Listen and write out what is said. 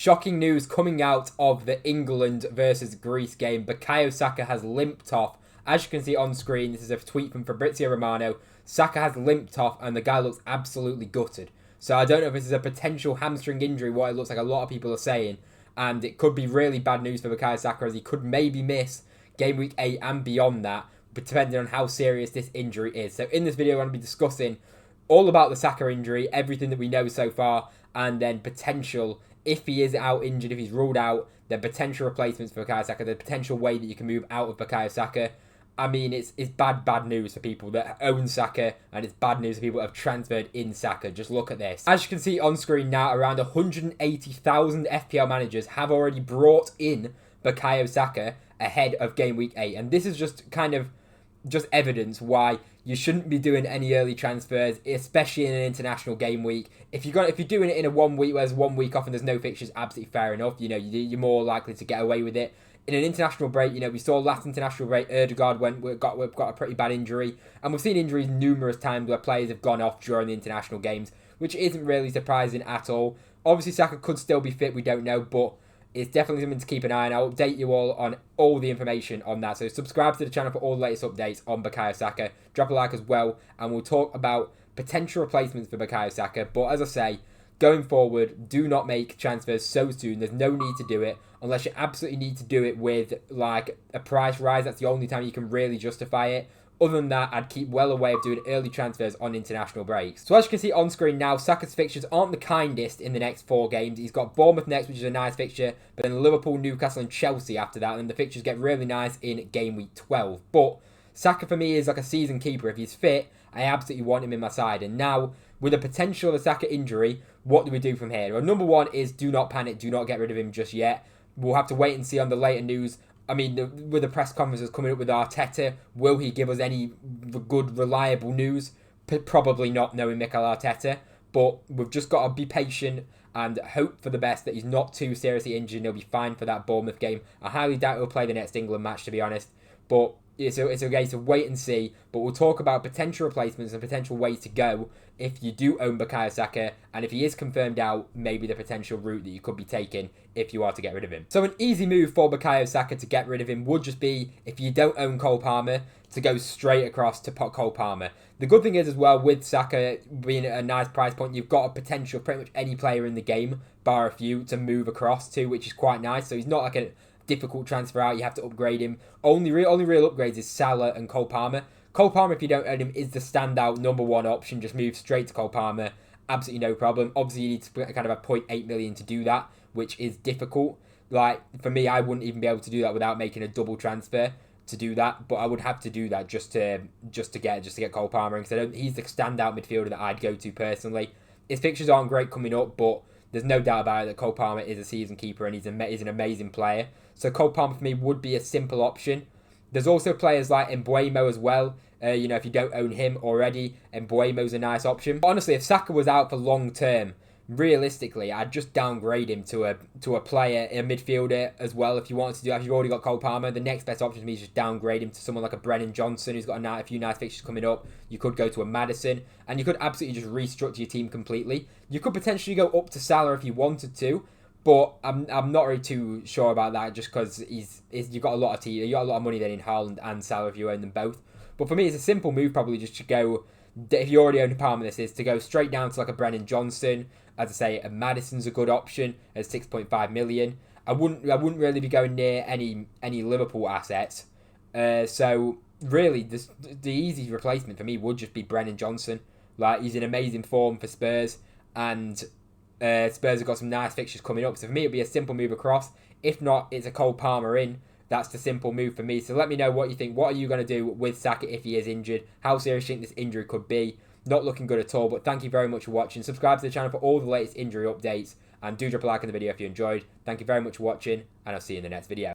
Shocking news coming out of the England versus Greece game. Bukayo Saka has limped off. As you can see on screen, this is a tweet from Fabrizio Romano. Saka has limped off and the guy looks absolutely gutted. So I don't know if this is a potential hamstring injury, what it looks like a lot of people are saying. And it could be really bad news for Bukayo Saka, as he could maybe miss game week 8 and beyond that, but depending on how serious this injury is. So in this video, I'm going to be discussing all about the Saka injury, everything that we know so far, and then potential, if he is out injured, if he's ruled out, then potential replacements for Bukayo Saka, the potential way that you can move out of Bukayo Saka. I mean, it's bad news for people that own Saka, and it's bad news for people that have transferred in Saka. Just look at this. As you can see on screen now, around 180,000 FPL managers have already brought in Bukayo Saka ahead of game week 8. And this is just evidence why you shouldn't be doing any early transfers, especially in an international game week. If you're doing it in a 1 week where there's 1 week off and there's no fixtures, absolutely fair enough. You know, you're more likely to get away with it. In an international break, you know, we saw last international break, Erdegaard got a pretty bad injury, and we've seen injuries numerous times where players have gone off during the international games, which isn't really surprising at all. Obviously, Saka could still be fit, we don't know, but it's definitely something to keep an eye on. I'll update you all on all the information on that. So subscribe to the channel for all the latest updates on Bukayo Saka. Drop a like as well, and we'll talk about potential replacements for Bukayo Saka. But as I say, going forward, do not make transfers so soon. There's no need to do it unless you absolutely need to do it with like a price rise. That's the only time you can really justify it. Other than that, I'd keep well away of doing early transfers on international breaks. So as you can see on screen now, Saka's fixtures aren't the kindest in the next 4 games. He's got Bournemouth next, which is a nice fixture, but then Liverpool, Newcastle and Chelsea after that. And the fixtures get really nice in game week 12. But Saka for me is like a season keeper. If he's fit, I absolutely want him in my side. And now, with the potential of a Saka injury, what do we do from here? Well, number 1 is do not panic. Do not get rid of him just yet. We'll have to wait and see on the later news. I mean, with the press conferences coming up with Arteta, will he give us any good, reliable news? Probably not, knowing Mikel Arteta. But we've just got to be patient and hope for the best that he's not too seriously injured and he'll be fine for that Bournemouth game. I highly doubt he'll play the next England match, to be honest. But it's a case of wait and see. But we'll talk about potential replacements and potential ways to go if you do own Bukayo Saka, and if he is confirmed out, maybe the potential route that you could be taking if you are to get rid of him. So an easy move for Bukayo Saka to get rid of him would just be, if you don't own Cole Palmer, to go straight across to Cole Palmer. The good thing is as well, with Saka being at a nice price point, you've got a potential pretty much any player in the game, bar a few, to move across to, which is quite nice. So he's not like a difficult transfer out. You have to upgrade him. Only real upgrades is Salah and Cole Palmer. Cole Palmer, if you don't own him, is the standout number 1 option. Just move straight to Cole Palmer. Absolutely no problem. Obviously, you need to put kind of a 0.8 million to do that, which is difficult. Like, for me, I wouldn't even be able to do that without making a double transfer to do that. But I would have to do that just to get Cole Palmer, because he's the standout midfielder that I'd go to personally. His fixtures aren't great coming up, but there's no doubt about it that Cole Palmer is a season keeper and he's an amazing player. So Cole Palmer for me would be a simple option. There's also players like Mbuemo as well. You know, if you don't own him already, Mbuemo's a nice option. But honestly, if Saka was out for long term, realistically, I'd just downgrade him to a player, a midfielder as well. If you wanted to do that, if you've already got Cole Palmer, the next best option to me is just downgrade him to someone like a Brennan Johnson, who's got a few nice fixtures coming up. You could go to a Maddison, and you could absolutely just restructure your team completely. You could potentially go up to Salah if you wanted to, but I'm not really too sure about that, just because you've got a lot of money then in Haaland and Salah if you own them both. But for me, it's a simple move probably just to go, if you already own a Palmer, this is to go straight down to like a Brennan Johnson. As I say, a Maddison's a good option at 6.5 million. I wouldn't really be going near any Liverpool assets. So really, the easy replacement for me would just be Brennan Johnson. Like, he's in amazing form for Spurs, and Spurs have got some nice fixtures coming up. So for me, it'd be a simple move across. If not, it's a Cole Palmer in. That's the simple move for me. So let me know what you think. What are you going to do with Saka if he is injured? How serious do you think this injury could be? Not looking good at all, but thank you very much for watching. Subscribe to the channel for all the latest injury updates, and do drop a like on the video if you enjoyed. Thank you very much for watching, and I'll see you in the next video.